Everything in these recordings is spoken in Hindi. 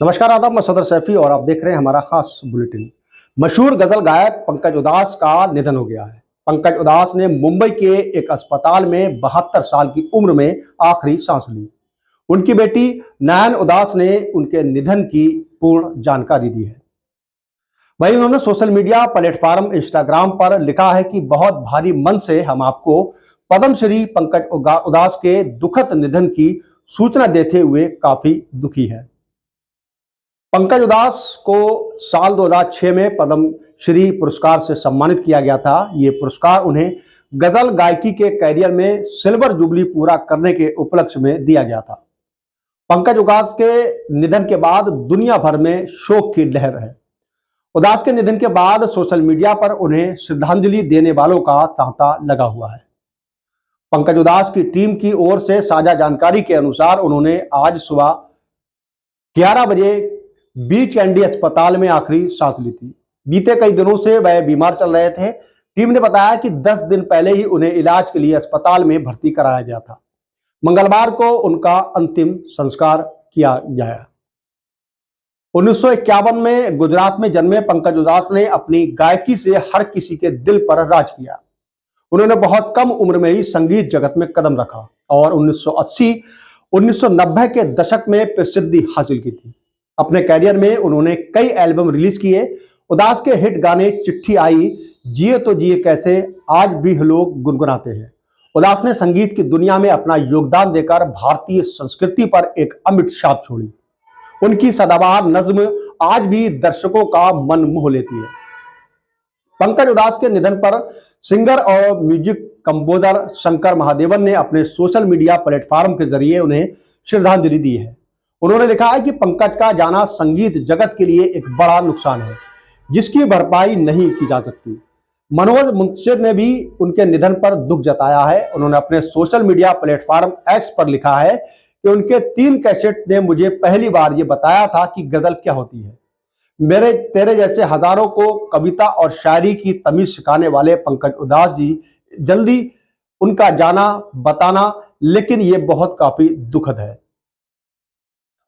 नमस्कार, आदाब। मैं सदर सैफी और आप देख रहे हैं हमारा खास बुलेटिन। मशहूर गजल गायक पंकज उदास का निधन हो गया है। पंकज उदास ने मुंबई के एक अस्पताल में 72 साल की उम्र में आखिरी सांस ली। उनकी बेटी नयन उदास ने उनके निधन की पूर्ण जानकारी दी है। वहीं उन्होंने सोशल मीडिया प्लेटफॉर्म इंस्टाग्राम पर लिखा है कि बहुत भारी मन से हम आपको पद्मश्री पंकज उदास के दुखद निधन की सूचना देते हुए काफी दुखी है। पंकज उदास को साल 2006 में पद्म श्री पुरस्कार से सम्मानित किया गया था। ये पुरस्कार उन्हें गजल गायकी के कैरियर में सिल्वर जुबली पूरा करने के उपलक्ष्य में दिया गया था। पंकज उदास के निधन के बाद दुनिया भर में शोक की लहर है। उदास के निधन के बाद सोशल मीडिया पर उन्हें श्रद्धांजलि देने वालों का तांता लगा हुआ है। पंकज उदास की टीम की ओर से साझा जानकारी के अनुसार उन्होंने आज सुबह 11 बजे बीच कैंडी अस्पताल में आखिरी सांस ली थी। बीते कई दिनों से वह बीमार चल रहे थे। टीम ने बताया कि 10 दिन पहले ही उन्हें इलाज के लिए अस्पताल में भर्ती कराया गया था। मंगलवार को उनका अंतिम संस्कार किया गया। 1951 में गुजरात में जन्मे पंकज उदास ने अपनी गायकी से हर किसी के दिल पर राज किया। उन्होंने बहुत कम उम्र में ही संगीत जगत में कदम रखा और 1980-1990 के दशक में प्रसिद्धि हासिल की थी। अपने कैरियर में उन्होंने कई एल्बम रिलीज किए। उदास के हिट गाने चिट्ठी आई, जिए तो जिए कैसे आज भी लोग गुनगुनाते हैं। उदास ने संगीत की दुनिया में अपना योगदान देकर भारतीय संस्कृति पर एक अमिट छाप छोड़ी। उनकी सदाबहार नज्म आज भी दर्शकों का मन मोह लेती है। पंकज उदास के निधन पर सिंगर और म्यूजिक कंपोजर शंकर महादेवन ने अपने सोशल मीडिया प्लेटफॉर्म के जरिए उन्हें श्रद्धांजलि दी है। उन्होंने लिखा है कि पंकज का जाना संगीत जगत के लिए एक बड़ा नुकसान है जिसकी भरपाई नहीं की जा सकती। मनोज मुंशिर ने भी उनके निधन पर दुख जताया है। उन्होंने अपने सोशल मीडिया प्लेटफॉर्म एक्स पर लिखा है कि उनके 3 कैसेट ने मुझे पहली बार ये बताया था कि गजल क्या होती है। मेरे तेरे जैसे हजारों को कविता और शायरी की तमीज सिखाने वाले पंकज उदास जी जल्दी उनका जाना बताना, लेकिन ये बहुत काफी दुखद है।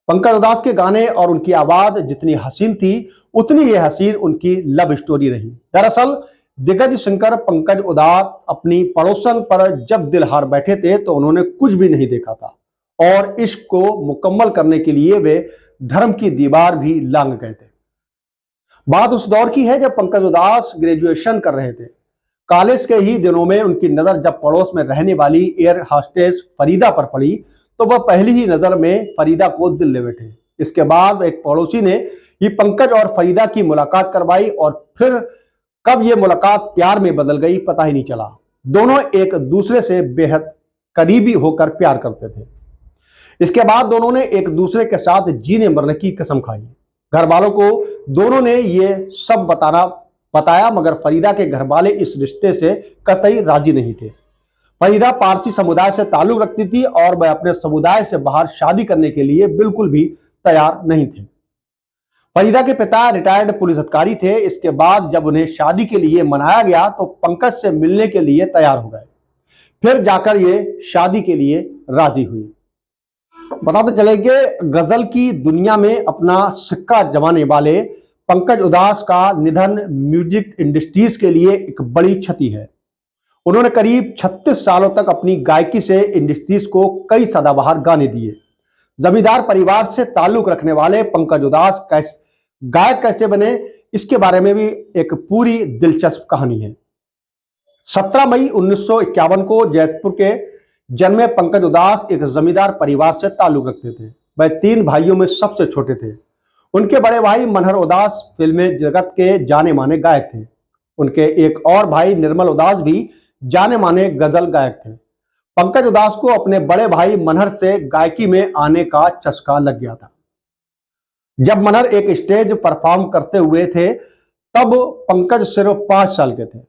पंकज उदास के गाने और उनकी आवाज जितनी हसीन थी उतनी ही हसीन उनकी लव स्टोरी रही। दरअसल दिग्गज सिंगर पंकज उदास अपनी पड़ोसन पर जब दिल हार बैठे थे तो उन्होंने कुछ भी नहीं देखा था और इश्क को मुकम्मल करने के लिए वे धर्म की दीवार भी लांग गए थे। बात उस दौर की है जब पंकज उदास ग्रेजुएशन कर रहे थे। कॉलेज के ही दिनों में उनकी नजर जब पड़ोस में रहने वाली एयर होस्टेस फरीदा पर पड़ी तो वह पहली ही नजर में फरीदा को दिल ले बैठे। इसके बाद एक पड़ोसी ने ही पंकज और फरीदा की मुलाकात करवाई और फिर कब ये मुलाकात प्यार में बदल गई पता ही नहीं चला। दोनों एक दूसरे से बेहद करीबी होकर प्यार करते थे। इसके बाद दोनों ने एक दूसरे के साथ जीने मरने की कसम खाई। घर वालों को दोनों ने ये सब बताया मगर फरीदा के घर वाले इस रिश्ते से कतई राजी नहीं थे। फरीदा पारसी समुदाय से ताल्लुक रखती थी और वह अपने समुदाय से बाहर शादी करने के लिए बिल्कुल भी तैयार नहीं थे। फरीदा के पिता रिटायर्ड पुलिस अधिकारी थे। इसके बाद जब उन्हें शादी के लिए मनाया गया तो पंकज से मिलने के लिए तैयार हो गए। फिर जाकर ये शादी के लिए राजी हुई। बताते चले कि गजल की दुनिया में अपना सिक्का जमाने वाले पंकज उदास का निधन म्यूजिक इंडस्ट्रीज के लिए एक बड़ी क्षति है। उन्होंने करीब 36 सालों तक अपनी गायकी से इंडस्ट्रीज को कई सदाबहार गाने दिए। जमींदार परिवार से ताल्लुक रखने वाले पंकज उदास गायक कैसे बने, इसके बारे में भी एक पूरी दिलचस्प कहानी है। 17 मई 1951 को जयपुर के जन्मे पंकज उदास एक जमींदार परिवार से ताल्लुक रखते थे। वह 3 भाइयों में सबसे छोटे थे। उनके बड़े भाई मनहर उदास फिल्म जगत के जाने माने गायक थे। उनके एक और भाई निर्मल उदास भी जाने माने गजल गायक थे। पंकज उदास को अपने बड़े भाई मनहर से गायकी में आने का चस्का लग गया था। जब मनहर एक स्टेज परफॉर्म करते हुए थे तब पंकज सिर्फ 5 साल के थे।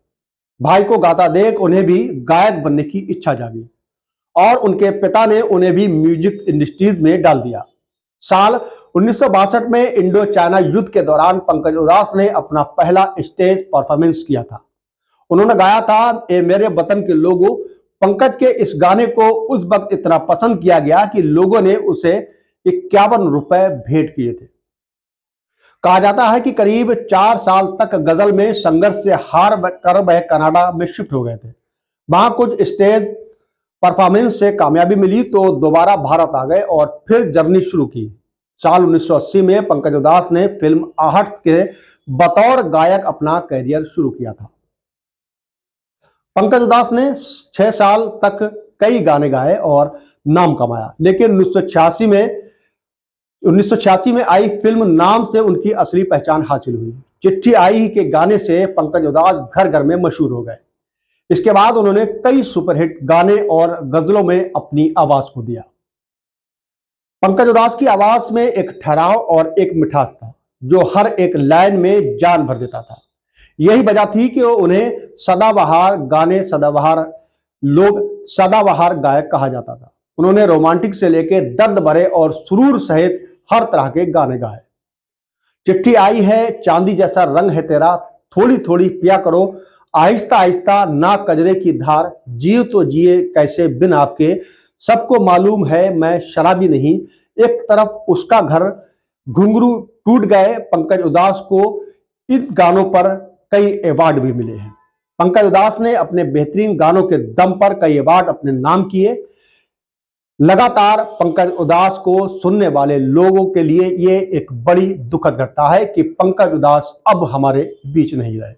भाई को गाता देख उन्हें भी गायक बनने की इच्छा जागी और उनके पिता ने उन्हें भी म्यूजिक इंडस्ट्रीज में डाल दिया। साल 1962 में इंडो चाइना युद्ध के दौरान पंकज उदास ने अपना पहला स्टेज परफॉर्मेंस किया था। उन्होंने गाया था ए मेरे वतन के लोगों। पंकज के इस गाने को उस वक्त इतना पसंद किया गया कि लोगों ने उसे 51 रुपए भेंट किए थे। कहा जाता है कि करीब 4 साल तक गजल में संघर्ष से हार कर वह कनाडा में शिफ्ट हो गए थे। वहां कुछ स्टेज परफॉर्मेंस से कामयाबी मिली तो दोबारा भारत आ गए और फिर जर्नी शुरू की। साल 1980 में पंकज उधास ने फिल्म आहट के बतौर गायक अपना करियर शुरू किया था। पंकज उधास ने 6 साल तक कई गाने गाए और नाम कमाया, लेकिन 1986 में आई फिल्म नाम से उनकी असली पहचान हासिल हुई। चिट्ठी आई के गाने से पंकज उधास घर घर में मशहूर हो गए। इसके बाद उन्होंने कई सुपरहिट गाने और गजलों में अपनी आवाज को दिया। पंकज उधास की आवाज में एक ठहराव और एक मिठास था जो हर एक लाइन में जान भर देता था। यही वजह थी कि उन्हें सदाबहार गायक कहा जाता था। उन्होंने रोमांटिक से लेकर दर्द भरे और सुरूर सहित हर तरह के गाने गाए। चिट्ठी आई है, चांदी जैसा रंग है तेरा, थोड़ी थोड़ी पिया करो, आहिस्ता आहिस्ता ना कजरे की धार, जियो तो जिए कैसे बिन आपके, सबको मालूम है मैं शराबी नहीं, एक तरफ उसका घर, घुंघरू टूट गए। पंकज उधास को इन गानों पर कई अवार्ड भी मिले हैं। पंकज उधास ने अपने बेहतरीन गानों के दम पर कई अवार्ड अपने नाम किए। लगातार पंकज उधास को सुनने वाले लोगों के लिए ये एक बड़ी दुखद घटना है कि पंकज उधास अब हमारे बीच नहीं रहे।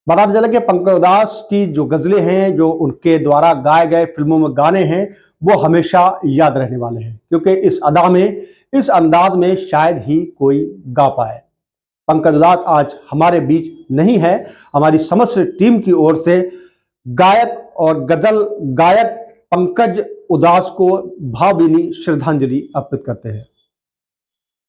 बताते चले कि पंकज उधास की जो गजलें हैं, जो उनके द्वारा गाए गए फिल्मों में गाने हैं, वो हमेशा याद रहने वाले हैं, क्योंकि इस अदा में, इस अंदाज में शायद ही कोई गा पाए। पंकज उधास आज हमारे बीच नहीं है। हमारी समस्त टीम की ओर से गायक और गजल गायक पंकज उधास को भावभीनी श्रद्धांजलि अर्पित करते हैं।